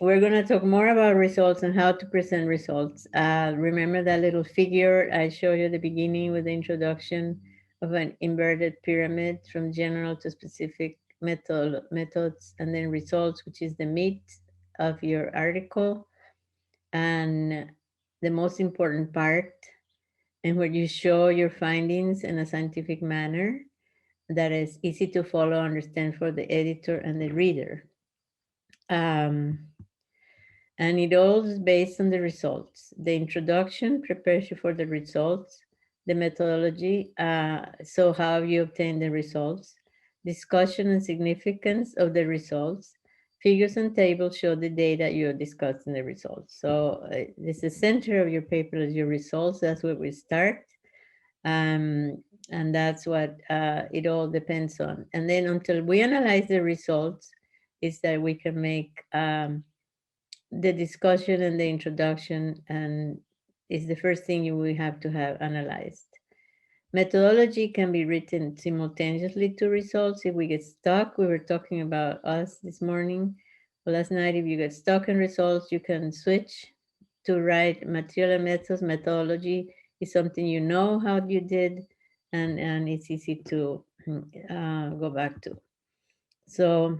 we're going to talk more about results and how to present results. Remember that little figure I showed you at the beginning with the introduction of an inverted pyramid from general to specific methods, and then results, which is the meat of your article and the most important part, and where you show your findings in a scientific manner that is easy to follow, understand for the editor and the reader. Um, and it all is based on the results. The introduction prepares you for the results, the methodology, so how you obtain the results, discussion and significance of the results. Figures and tables show the data you discussed in the results. So this is the center of your paper is your results. That's where we start. And that's what it all depends on. And then until we analyze the results, is that we can make the discussion and the introduction, and is the first thing you will have to have analyzed. Methodology can be written simultaneously to results. If we get stuck, we were talking about us this morning, or last night, if you get stuck in results, you can switch to write material and methods. Methodology is something you know how you did, and it's easy to go back to. So,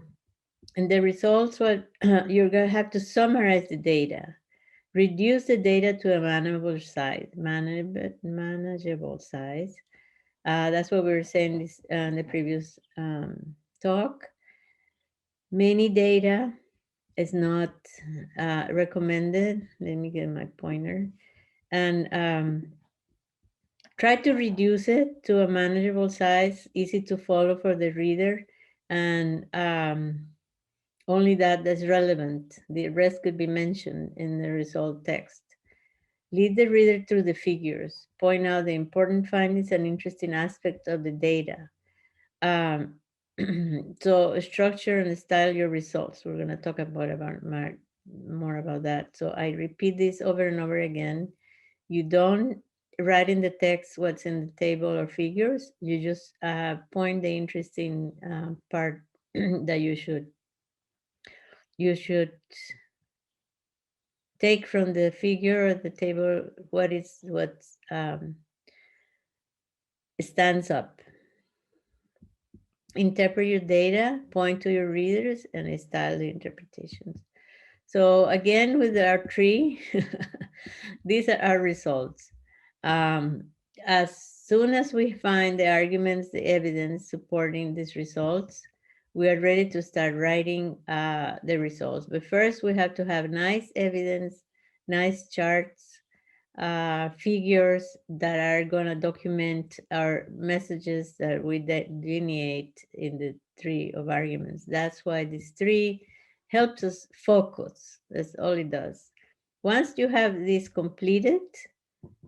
and the results, what you're going to have to summarize the data, reduce the data to a manageable size. That's what we were saying this in the previous talk. Many data is not recommended. Let me get my pointer. And try to reduce it to a manageable size, easy to follow for the reader, and only that's relevant. The rest could be mentioned in the result text. Lead the reader through the figures. Point out the important findings and interesting aspects of the data. Um, so structure and style your results. We're going to talk more about that. So I repeat this over and over again. You don't write in the text what's in the table or figures. You just point the interesting part that you should take from the figure or the table what stands up. Interpret your data, point to your readers, and style the interpretations. So again, with our tree, these are our results. As soon as we find the arguments, the evidence supporting these results, we are ready to start writing the results. But first, we have to have nice evidence, nice charts, figures that are going to document our messages that we delineate in the tree of arguments. That's why this tree helps us focus. That's all it does. Once you have this completed,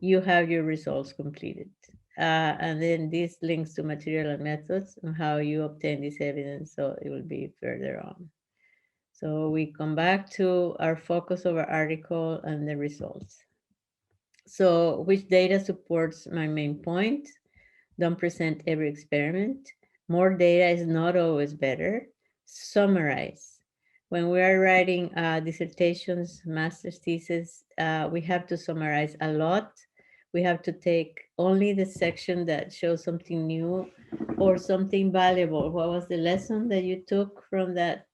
you have your results completed. And then this links to material and methods and how you obtain this evidence. So it will be further on. So we come back to our focus of our article and the results. So which data supports my main point? Don't present every experiment. More data is not always better. Summarize. When we are writing dissertations, master's thesis, we have to summarize a lot. We have to take only the section that shows something new or something valuable. What was the lesson that you took from that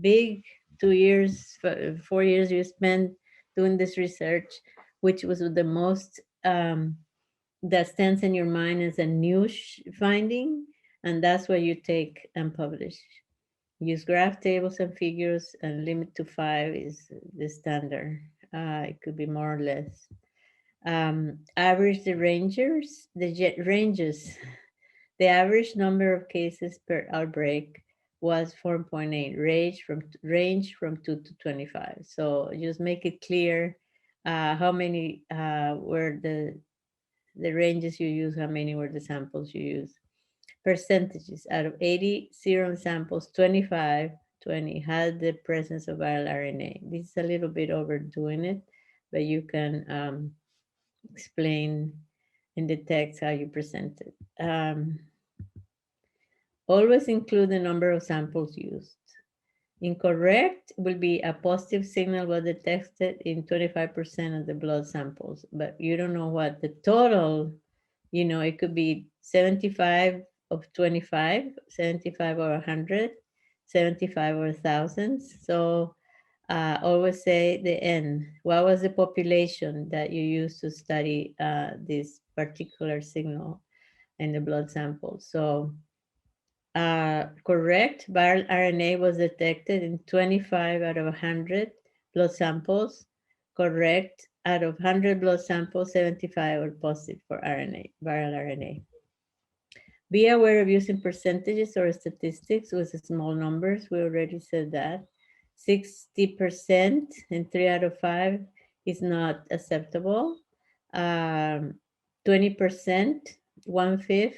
big 2 years, 4 years you spent doing this research? Which was the most that stands in your mind as a new finding, and that's what you take and publish. Use graph tables and figures, and limit to 5 is the standard. It could be more or less. Average the ranges. The average number of cases per outbreak was 4.8, range from 2 to 25. So just make it clear how many were the ranges you use, how many were the samples you use. Percentages: out of 80 serum samples, 20 had the presence of viral RNA. This is a little bit overdoing it, but you can explain in the text how you present it. Always include the number of samples used. Incorrect will be a positive signal was detected in 25% of the blood samples, but you don't know what the total, it could be 75 of 25, 75 or 100, 75 or thousands. So always say the N. What was the population that you used to study this particular signal in the blood sample? So correct, viral RNA was detected in 25 out of 100 blood samples. Correct, out of 100 blood samples, 75 were positive for RNA, viral RNA. Be aware of using percentages or statistics with small numbers. We already said that. 60% in 3 out of 5 is not acceptable. 20%, 1/5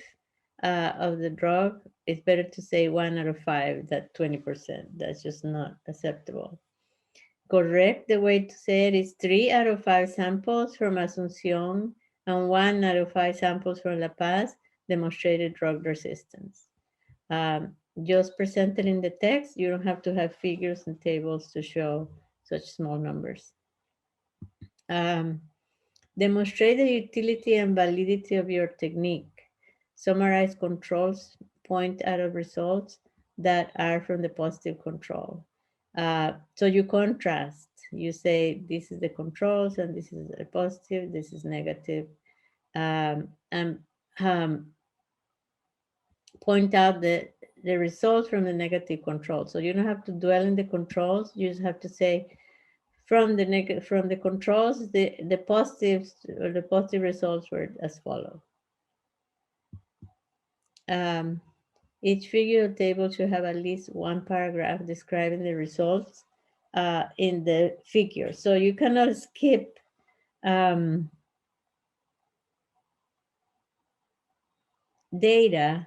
of the drug, it's better to say 1 out of 5 than 20%. That's just not acceptable. Correct, the way to say it is 3 out of 5 samples from Asunción and 1 out of 5 samples from La Paz demonstrated drug resistance. Just presented in the text, you don't have to have figures and tables to show such small numbers. Demonstrate the utility and validity of your technique. Summarize controls, point out of results that are from the positive control. So you contrast. You say this is the controls and this is a positive, this is negative. And point out the results from the negative control. So you don't have to dwell in the controls. You just have to say from the controls, the positives or the positive results were as follows. Each figure or table should have at least one paragraph describing the results in the figure. So you cannot skip data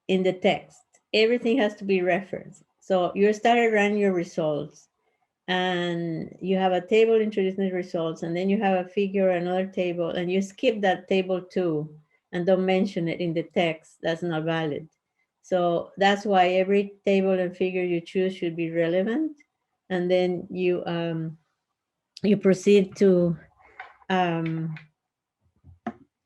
in the text. Everything has to be referenced. So you started running your results and you have a table introducing the results, and then you have a figure, another table, and you skip that table too and don't mention it in the text. That's not valid. So that's why every table and figure you choose should be relevant. And then you proceed to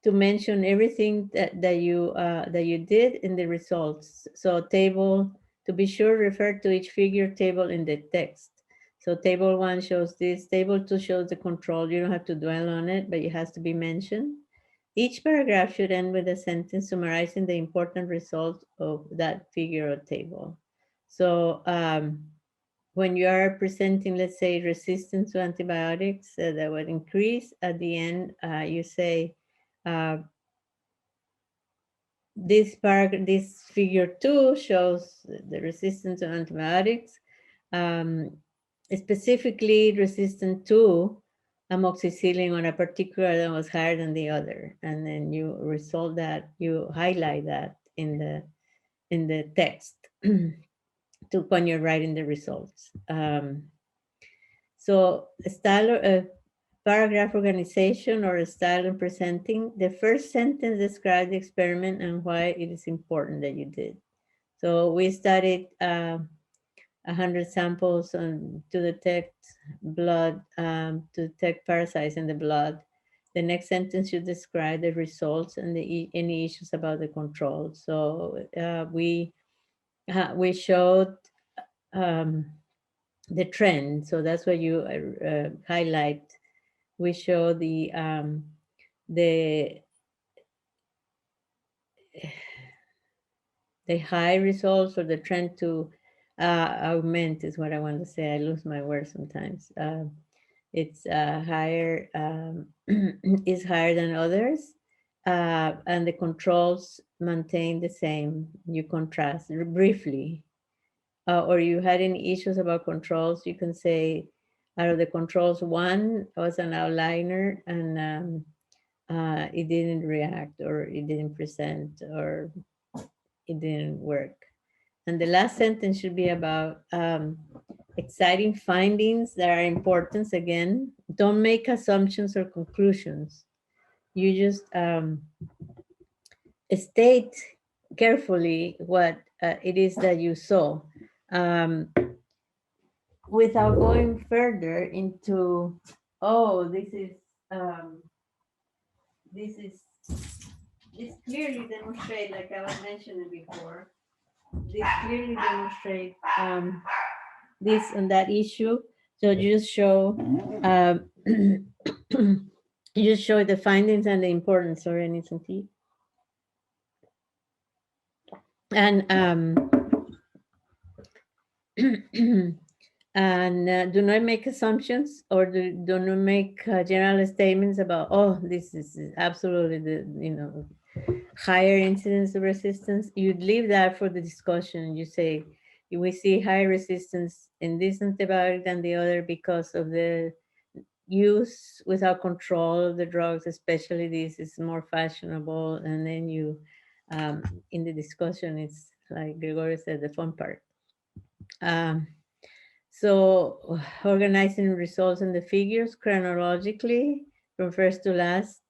mention everything that you did in the results. So table, to be sure, refer to each figure table in the text. So table 1 shows this, table 2 shows the control. You don't have to dwell on it, but it has to be mentioned. Each paragraph should end with a sentence summarizing the important results of that figure or table. So when you are presenting, let's say, resistance to antibiotics that would increase, at the end, you say, this figure 2 shows the resistance to antibiotics, specifically resistant to amoxicillin on a particular that was higher than the other, and then you resolve that, you highlight that in the text to when you're writing the results. So style paragraph organization or style in presenting. The first sentence describes the experiment and why it is important that you did. So we studied 100 samples to detect blood, to detect parasites in the blood. The next sentence should describe the results and any issues about the control. So we showed the trend. So that's what you highlight. We show the high results or the trend to augment is what I want to say. I lose my words sometimes. It's higher, is higher than others, and the controls maintain the same. You contrast briefly, or you had any issues about controls, you can say out of the controls, 1 was an outliner and it didn't react, or it didn't present, or it didn't work. And the last sentence should be about exciting findings that are important. Again, don't make assumptions or conclusions. You just state carefully what it is that you saw. without going further into, oh, um, this is, this clearly demonstrate, like I was mentioning before, this clearly demonstrate this and that issue. So you just show, you just show the findings and the importance. Sorry, I need some tea. And and do not make assumptions, or do not make general statements about, oh, this is absolutely the, higher incidence of resistance. You'd leave that for the discussion. You say, we see higher resistance in this antibiotic than the other because of the use without control of the drugs, especially this is more fashionable. And then you, in the discussion, it's like Gregorio said, the fun part. Um, so organizing results and the figures chronologically from first to last,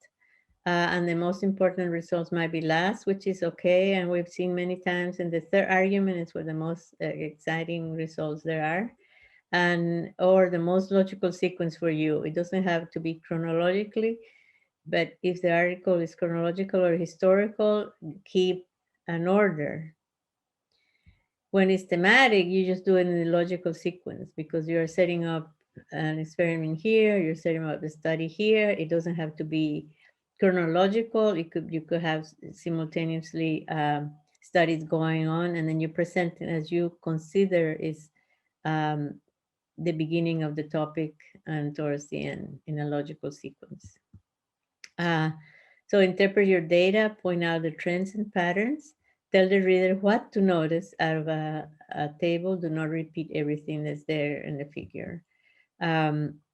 and the most important results might be last, which is okay. And we've seen many times, and the third argument is where the most exciting results there are, and or the most logical sequence for you. It doesn't have to be chronologically, but if the article is chronological or historical, keep an order. When it's thematic, you just do it in the logical sequence because you're setting up an experiment here, you're setting up the study here. It doesn't have to be chronological. You could have simultaneously studies going on, and then you present it as you consider is um, the beginning of the topic and towards the end in a logical sequence. Uh, so interpret your data, point out the trends and patterns, tell the reader what to notice out of a table. Do not repeat everything that's there in the figure.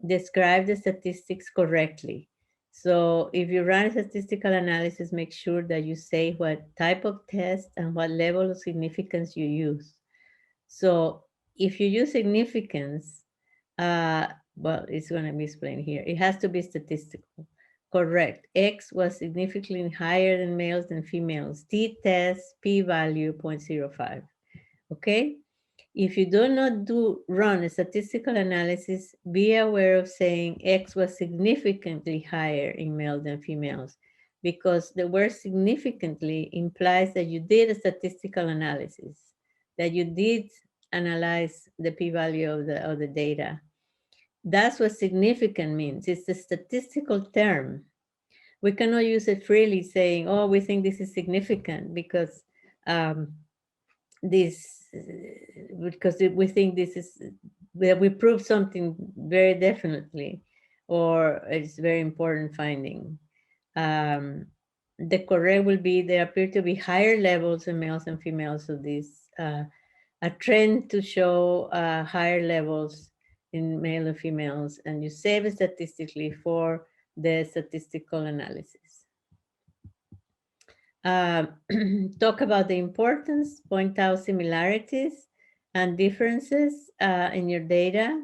Describe the statistics correctly. So if you run a statistical analysis, make sure that you say what type of test and what level of significance you use. So if you use significance, uh, well, it's going to be explained here. It has to be statistical. Correct. X was significantly higher in males than females. T-test, p-value 0.05. Okay? If you do not run a statistical analysis, be aware of saying X was significantly higher in males than females, because the word significantly implies that you did a statistical analysis, that you did analyze the p-value of the data. That's what significant means. It's a statistical term. We cannot use it freely saying, oh, we think this is significant because this, because we think this is, we prove something very definitely, or it's very important finding. The correct will be, there appear to be higher levels in males and females of this, a trend to show higher levels in male and females, and you save it statistically for the statistical analysis. Talk about the importance, point out similarities and differences in your data.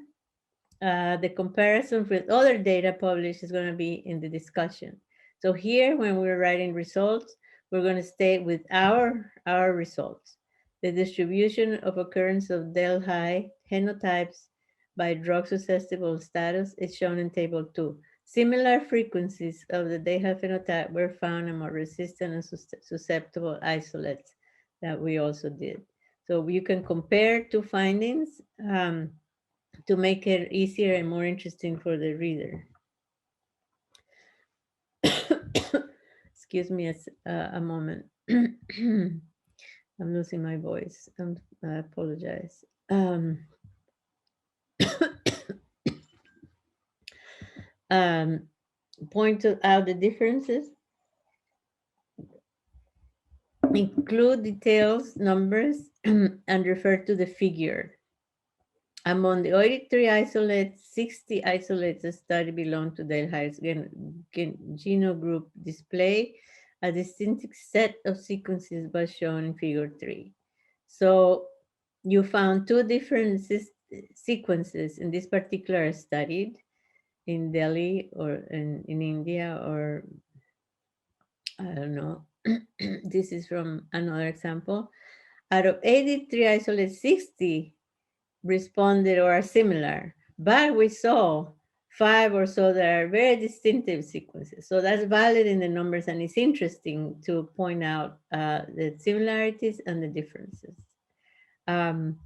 The comparison with other data published is going to be in the discussion. So here, when we're writing results, we're going to stay with our results. The distribution of occurrence of Delhi phenotypes by drug susceptible status is shown in table 2. Similar frequencies of the Delhi phenotype were found among resistant and susceptible isolates that we also did. So you can compare two findings to make it easier and more interesting for the reader. Excuse me a moment. I'm losing my voice. I apologize. Point out the differences. Include details, numbers, and refer to the figure. Among the 83 isolates, 60 isolates study belong to the highest genome group. Display a distinct set of sequences was shown in figure 3. So you found two different sequences in this particular study in Delhi or in India, or I don't know. This is from another example. Out of 83 isolates, 60 responded or are similar, but we saw 5 or so that are very distinctive sequences. So that's valid in the numbers, and it's interesting to point out the similarities and the differences. Um,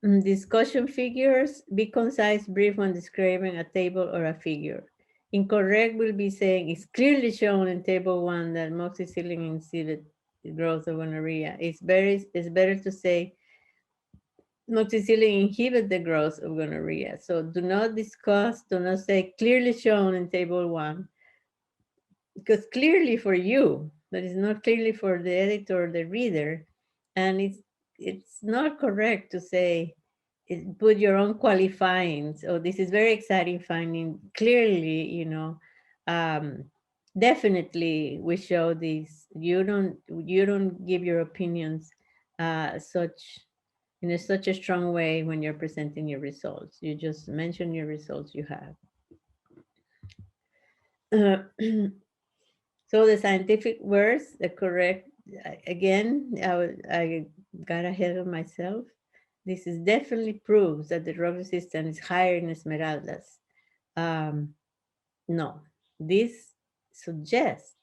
Discussion figures: be concise, brief when describing a table or a figure. Incorrect will be saying it's clearly shown in table 1 that moxicillin exhibit growth of gonorrhea. It's better to say moxicillin inhibit the growth of gonorrhea. So do not say clearly shown in table 1, because clearly for you, but it's not clearly for the editor or the reader. And it's not correct to say, put your own qualifying. So this is very exciting finding. Clearly, um, definitely we show these. You don't give your opinions in such a strong way when you're presenting your results. You just mention your results you have. So the scientific words, the correct, again, I got ahead of myself. This is definitely proves that the drug resistance is higher in Esmeraldas. No, this suggests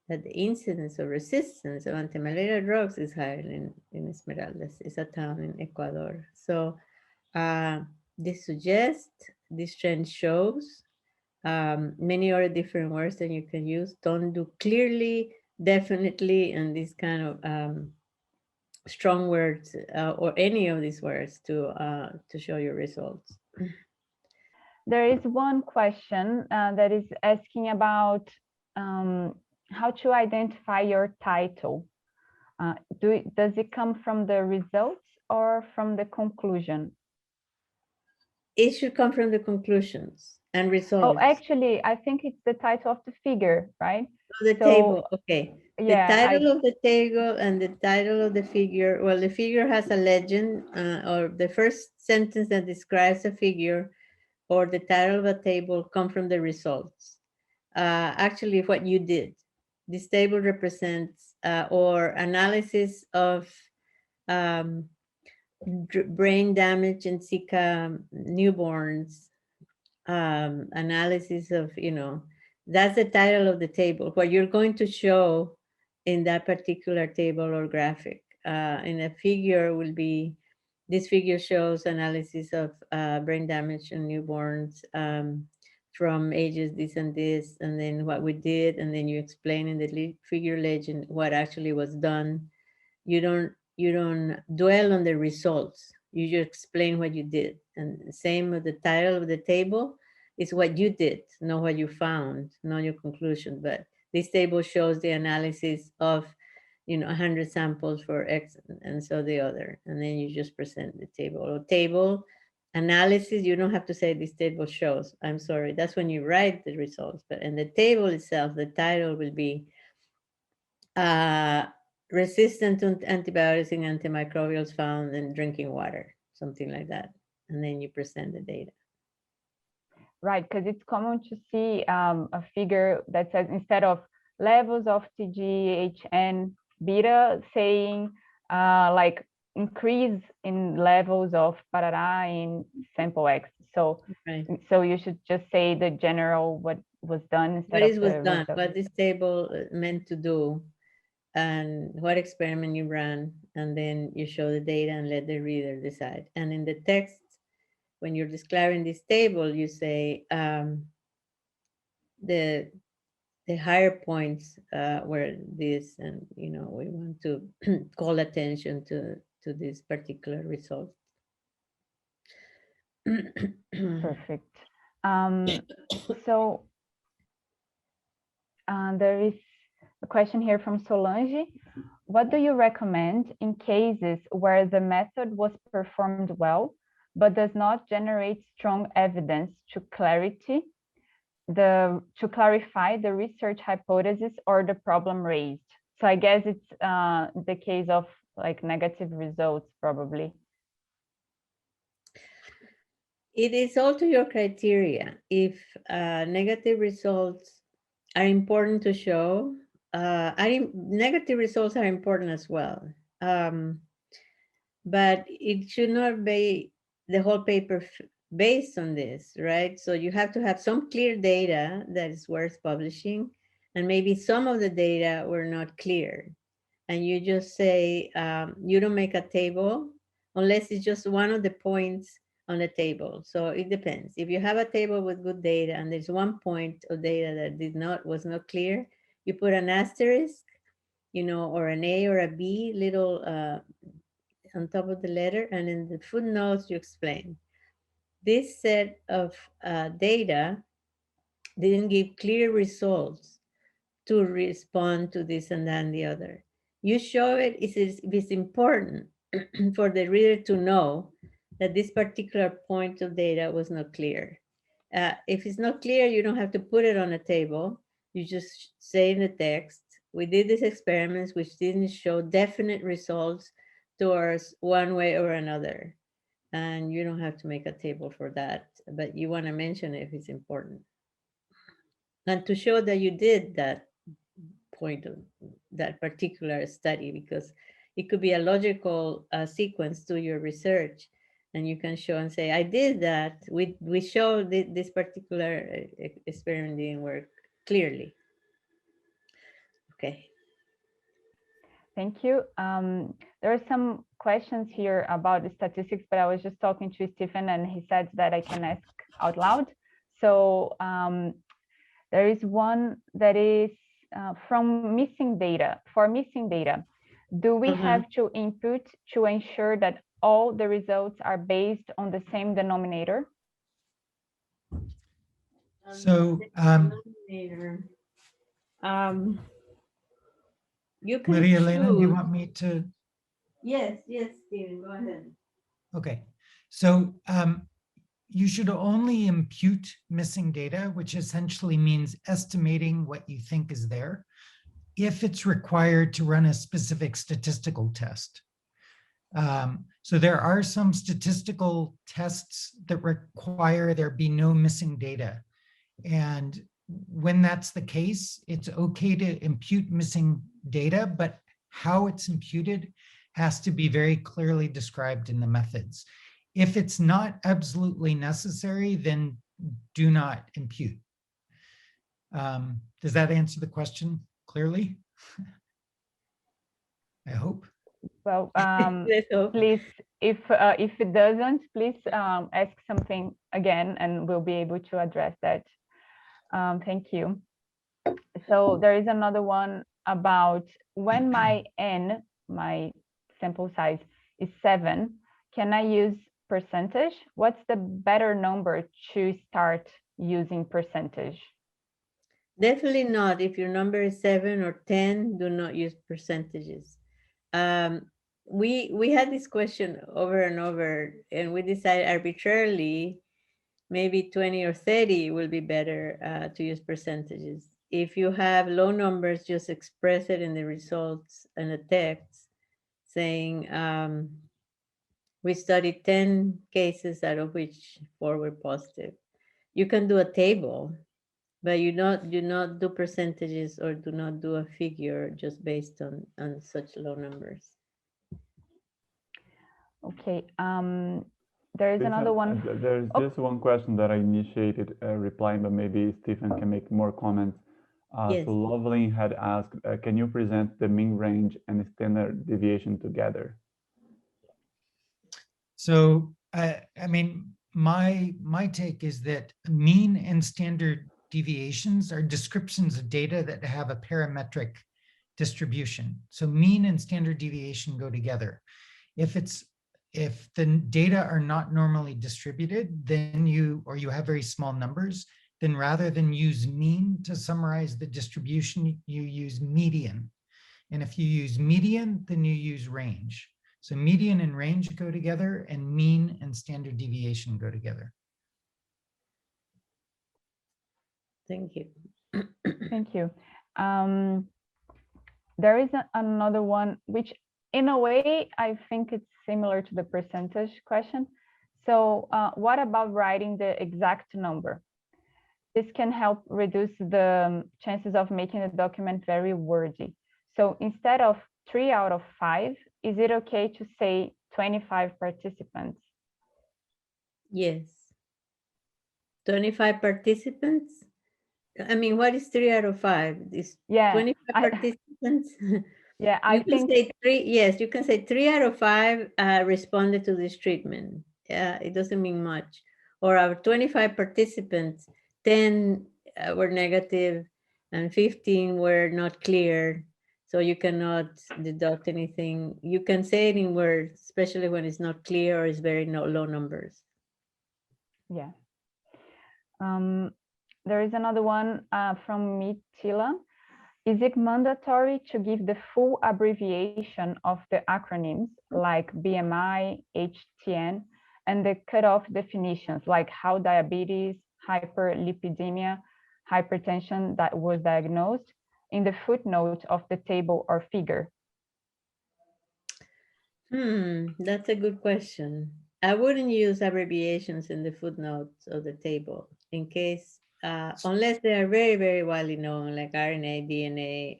that the incidence of resistance of anti-malaria drugs is higher in Esmeraldas. It's a town in Ecuador. So this suggests, this trend shows many other different words that you can use. Don't do clearly, definitely, and these kind of strong words or any of these words to show your results. There is one question that is asking about how to identify your title. Does it come from the results or from the conclusion? It should come from the conclusions and results. Oh, actually, I think it's the title of the figure, right? The table, okay. The title of the table and the title of the figure. Well, the figure has a legend or the first sentence that describes a figure or the title of a table come from the results. Actually, what you did. This table represents or analysis of brain damage in Zika newborns, analysis of, that's the title of the table. What you're going to show in that particular table or graphic. In a figure will be, this figure shows analysis of brain damage in newborns from ages this and this, and then what we did, and then you explain in the figure legend what actually was done. You don't dwell on the results. You just explain what you did. And same with the title of the table is what you did, not what you found, not your conclusion. But this table shows the analysis of 100 samples for X and so the other. And then you just present the table. Or table analysis, you don't have to say this table shows. I'm sorry. That's when you write the results. But in the table itself, the title will be resistant to antibiotics and antimicrobials found in drinking water, something like that. And then you present the data. Right, because it's common to see a figure that says instead of levels of TGHN beta saying like increase in levels of parara in sample X. So, so you should just say the general what was done instead what of was the done, result. what this table meant to do, and what experiment you ran, and then you show the data and let the reader decide. And in the text, when you're describing this table, you say the higher points were this, and we want to call attention to this particular result. Perfect. So there is a question here from Solange. What do you recommend in cases where the method was performed well, but does not generate strong evidence to clarify the research hypothesis or the problem raised? So I guess it's the case of like negative results, probably. It is all to your criteria. If negative results are important to show, negative results are important as well. But it should not be the whole paper based on this, right? So you have to have some clear data that is worth publishing, and maybe some of the data were not clear. And you just say, you don't make a table unless it's just one of the points on the table. So it depends. If you have a table with good data and there's one point of data that was not clear, you put an asterisk, or an A or a B little on top of the letter, and in the footnotes you explain. This set of data didn't give clear results to respond to this and that and the other. You show it if it's important for the reader to know that this particular point of data was not clear. If it's not clear, you don't have to put it on a table. You just say in the text, we did these experiments which didn't show definite results towards one way or another. And you don't have to make a table for that, but you want to mention it if it's important. And to show that you did that point of that particular study, because it could be a logical sequence to your research, and you can show and say, I did that. We showed this particular experiment didn't work clearly. Okay. Thank you. There are some questions here about the statistics, but I was just talking to Stephen and he said that I can ask out loud. So there is one that is from missing data. For missing data, do we have to input to ensure that all the results are based on the same denominator? So you can Maria choose. Elena, do you want me to? Yes, Stephen, go ahead. Okay, so you should only impute missing data, which essentially means estimating what you think is there, if it's required to run a specific statistical test. So there are some statistical tests that require there be no missing data. And when that's the case, it's okay to impute missing data, but how it's imputed has to be very clearly described in the methods. If it's not absolutely necessary, then do not impute. Does that answer the question clearly? I hope. Well, please, if it doesn't, please ask something again and we'll be able to address that. Thank you. So there is another one about when my N, my sample size is 7, can I use percentage? What's the better number to start using percentage? Definitely not. If your number is 7 or 10, do not use percentages. We had this question over and over, and we decided arbitrarily maybe 20 or 30 will be better to use percentages. If you have low numbers, just express it in the results and the text saying we studied 10 cases out of which 4 were positive. You can do a table, but do not do percentages or do not do a figure just based on such low numbers. Okay. There is another one. There's just one question that I initiated replying, but maybe Stephen can make more comments. Yes. So Loveling had asked, can you present the mean range and standard deviation together? So, I mean, my take is that mean and standard deviations are descriptions of data that have a parametric distribution. So mean and standard deviation go together. If the data are not normally distributed, then you have very small numbers, then rather than use mean to summarize the distribution, you use median. And if you use median, then you use range. So median and range go together, and mean and standard deviation go together. Thank you. Thank you. There is another one, which in a way, I think it's similar to the percentage question. So what about writing the exact number? This can help reduce the chances of making the document very wordy. So instead of 3 out of 5, is it okay to say 25 participants? Yes. 25 participants. I mean, what is 3 out of 5? Is Yeah, 25 participants? yeah, I You can think, say 3, yes, you can say 3 out of 5 responded to this treatment. Yeah, it doesn't mean much. Or out of 25 participants, 10 were negative and 15 were not clear. So you cannot deduct anything. You can say it in words, especially when it's not clear or it's very low numbers. yeah. There is another one from Mitila. Is it mandatory to give the full abbreviation of the acronyms like BMI, HTN, and the cutoff definitions like how diabetes, hyperlipidemia, hypertension that was diagnosed in the footnote of the table or figure? That's a good question. I wouldn't use abbreviations in the footnotes of the table in case, unless they are very, very widely known, like RNA, DNA.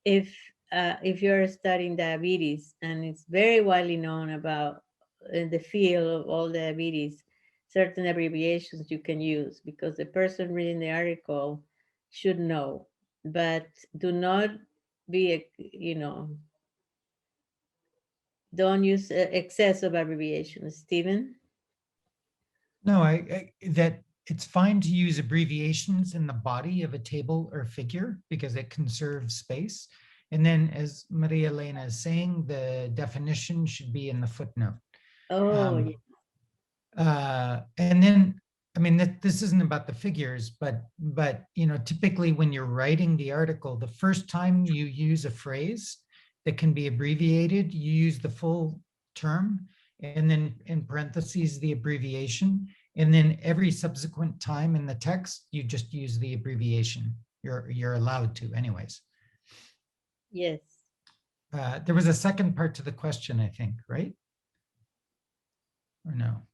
If you're studying diabetes and it's very widely known about in the field of all diabetes, certain abbreviations you can use because the person reading the article should know, but do not be, don't use excessive abbreviations. Stephen? No, that it's fine to use abbreviations in the body of a table or figure because it conserves space. And then, as Maria Elena is saying, the definition should be in the footnote. Oh, yeah. And then, I mean, this isn't about the figures, but typically when you're writing the article, the first time you use a phrase that can be abbreviated, you use the full term, and then in parentheses the abbreviation, and then every subsequent time in the text you just use the abbreviation. You're allowed to, anyways. Yes. There was a second part to the question, I think, right? Or no?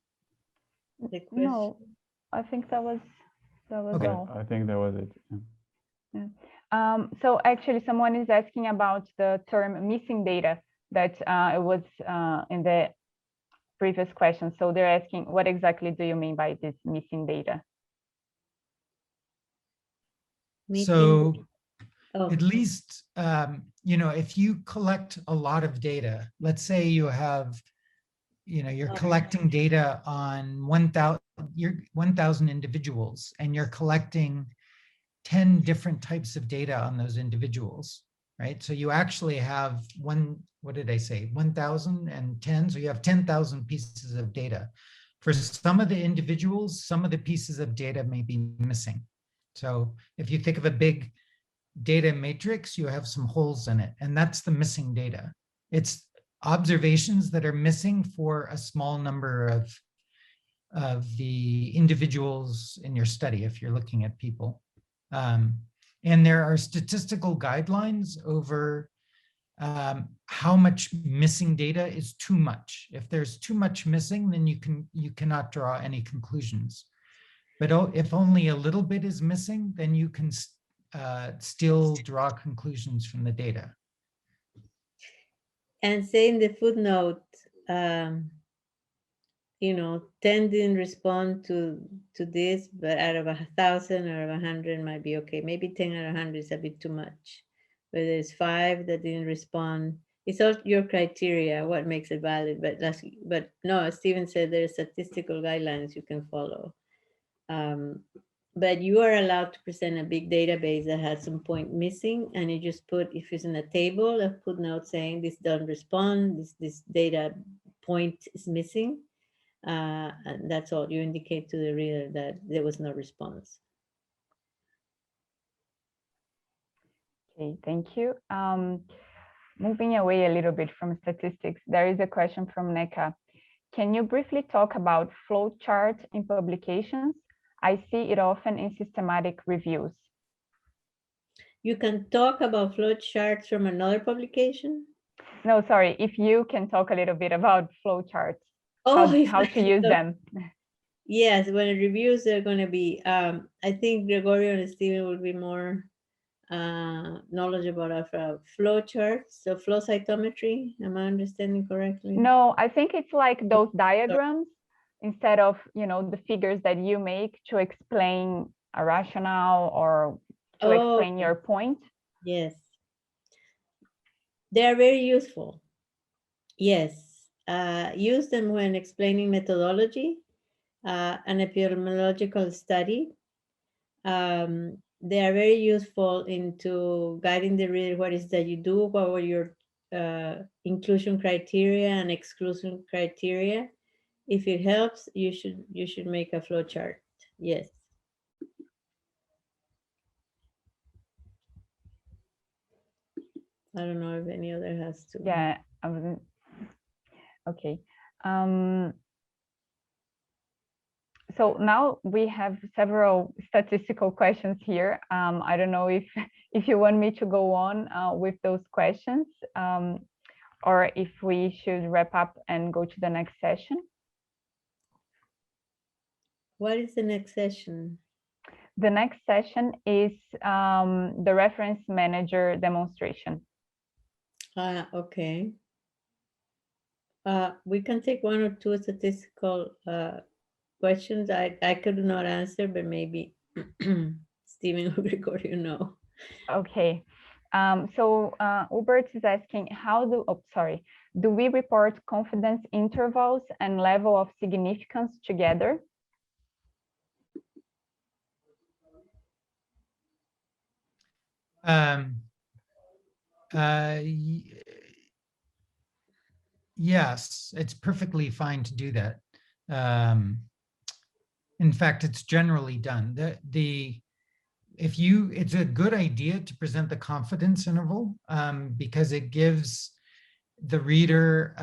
The question. No, I think that was Okay. all. I think that was it. Yeah. So actually, someone is asking about the term missing data that it was in the previous question. So they're asking, what exactly do you mean by this missing data? So Oh, at least, if you collect a lot of data, let's say you have, you're collecting data on 1,000 individuals and you're collecting 10 different types of data on those individuals, right? So you actually have what did I say? 1,010. So you have 10,000 pieces of data. For some of the individuals, some of the pieces of data may be missing. So if you think of a big data matrix, you have some holes in it, and that's the missing data. It's observations that are missing for a small number of the individuals in your study, if you're looking at people. And there are statistical guidelines over how much missing data is too much. If there's too much missing, then you cannot draw any conclusions. But if only a little bit is missing, then you can still draw conclusions from the data. and say in the footnote, 10 didn't respond to this, but out of 1,000 or 100 might be okay. Maybe 10 out of 100 is a bit too much. But there's 5 that didn't respond. It's all your criteria, what makes it valid. But no, as Stephen said, there are statistical guidelines you can follow. But you are allowed to present a big database that has some point missing, and you just put, if it's in a table, a footnote saying this doesn't respond, this data point is missing. And that's all. You indicate to the reader that there was no response. Okay, thank you. Moving away a little bit from statistics, there is a question from Neka. Can you briefly talk about flowchart in publications? I see it often in systematic reviews. You can talk about flowcharts from another publication? No, sorry, if you can talk a little bit about flowcharts, Oh, how to use them. Yes, when reviews are going to be, I think Gregorio and Stephen will be more knowledgeable of flow charts, so flow cytometry. Am I understanding correctly? No, I think it's like those diagrams instead of, the figures that you make to explain a rationale or to explain your point? Yes. They are very useful. Yes. Use them when explaining methodology, an epidemiological study. They are very useful into guiding the reader. What is that you do? What were your inclusion criteria and exclusion criteria? If it helps, you should make a flow chart. Yes. I don't know if any other has to. Yeah. Okay. So now we have several statistical questions here. I don't know if you want me to go on with those questions, or if we should wrap up and go to the next session. What is the next session? The next session is the reference manager demonstration. Okay. We can take one or two statistical questions I could not answer, but maybe Stephen or Gregorio know. Okay. So Hubert is asking, do we report confidence intervals and level of significance together? Yes, it's perfectly fine to do that. In fact, it's generally done. It's a good idea to present the confidence interval because it gives the reader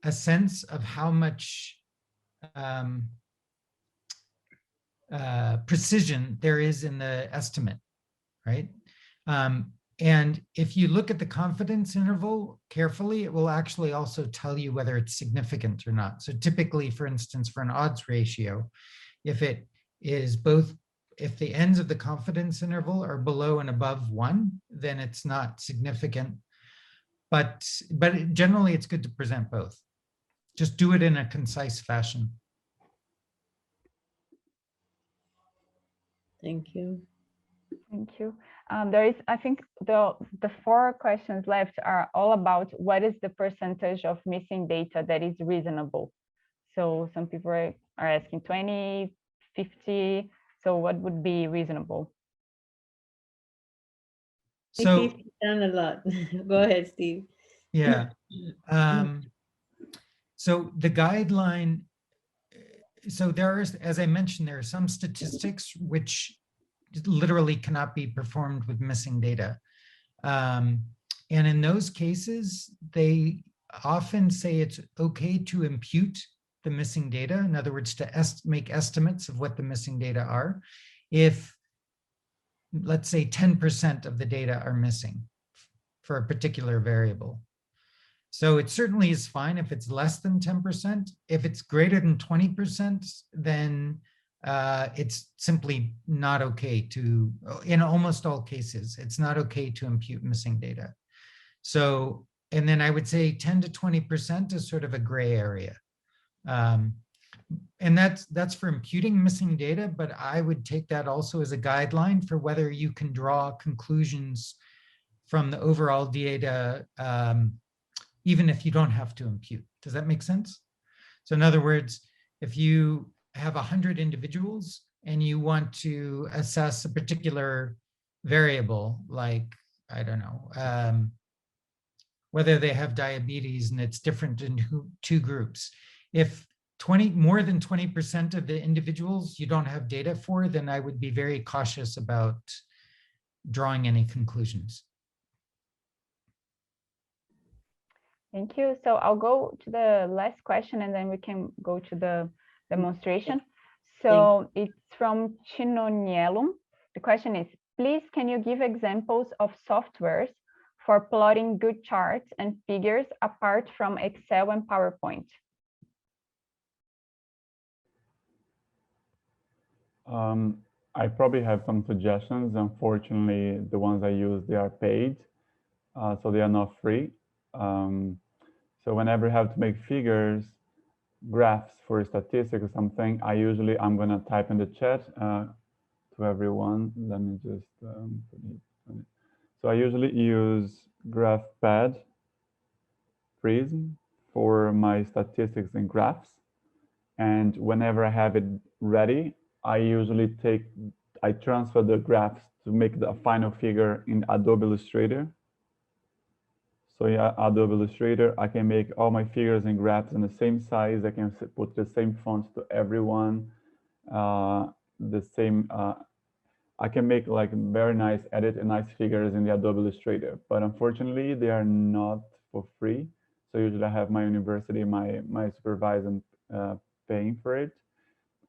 a sense of how much precision there is in the estimate, right? And if you look at the confidence interval carefully, it will actually also tell you whether it's significant or not. So typically, for instance, for an odds ratio, if it is both, if the ends of the confidence interval are below and above 1, then it's not significant. But generally, it's good to present both. Just do it in a concise fashion. Thank you. Thank you. There is, I think the 4 questions left are all about what is the percentage of missing data that is reasonable. So some people are asking 20, 50. So what would be reasonable? So done a lot. Go ahead, Steve. Yeah. So the guideline, so there is, as I mentioned, there are some statistics which literally cannot be performed with missing data. And in those cases, they often say it's okay to impute the missing data. In other words, to make estimates of what the missing data are, if, let's say, 10% of the data are missing for a particular variable. So it certainly is fine if it's less than 10%. If it's greater than 20%, then it's simply not okay to, in almost all cases, it's not okay to impute missing data. So, and then I would say 10 to 20% is sort of a gray area. And that's for imputing missing data, but I would take that also as a guideline for whether you can draw conclusions from the overall data, even if you don't have to impute. Does that make sense? So in other words, if you have 100 individuals and you want to assess a particular variable, like, I don't know, whether they have diabetes and it's different in 2 groups. If more than 20% of the individuals you don't have data for, then I would be very cautious about drawing any conclusions. Thank you. So I'll go to the last question and then we can go to the demonstration. So it's from Chinonielum. The question is, please, can you give examples of softwares for plotting good charts and figures apart from Excel and PowerPoint? I probably have some suggestions. Unfortunately, the ones I use, they are paid, so they are not free. So whenever I have to make figures, graphs for statistics or something, I'm gonna type in the chat to everyone. Let me just so I usually use GraphPad Prism for my statistics and graphs. And whenever I have it ready, I transfer the graphs to make the final figure in Adobe Illustrator. So yeah, Adobe Illustrator, I can make all my figures and graphs in the same size. I can put the same fonts to everyone, I can make like very nice edit and nice figures in the Adobe Illustrator, but unfortunately they are not for free. So usually I have my university, my supervisor paying for it.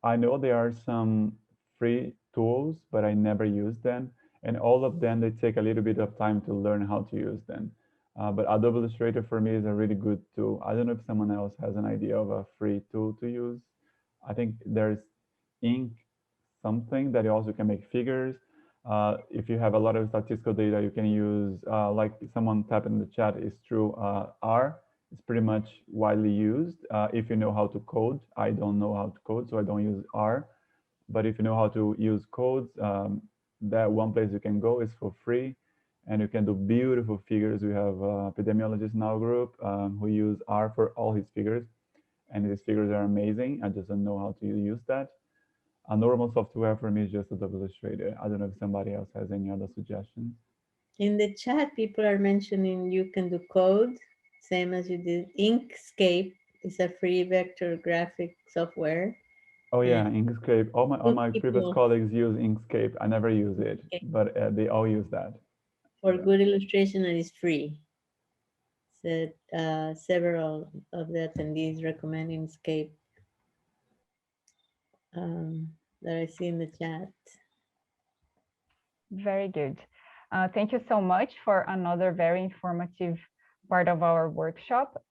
I know there are some free tools, but I never use them. And all of them, they take a little bit of time to learn how to use them. But Adobe Illustrator for me is a really good tool. I don't know if someone else has an idea of a free tool to use. I think there's Ink something that you also can make figures. If you have a lot of statistical data, you can use, like someone typed in the chat, is true, R. It's pretty much widely used if you know how to code. I don't know how to code, so I don't use R. But if you know how to use codes, that one place you can go is for free. And you can do beautiful figures. We have epidemiologists in our group who use R for all his figures. And his figures are amazing. I just don't know how to use that. A normal software for me is just Adobe Illustrator. I don't know if somebody else has any other suggestions. In the chat, people are mentioning you can do code, same as you did. Inkscape is a free vector graphic software. Oh yeah, And Inkscape. All my previous colleagues use Inkscape. I never use it, but they all use that. For good illustration, and it's free. So several of the attendees recommend Inkscape that I see in the chat. Very good. Thank you so much for another very informative part of our workshop.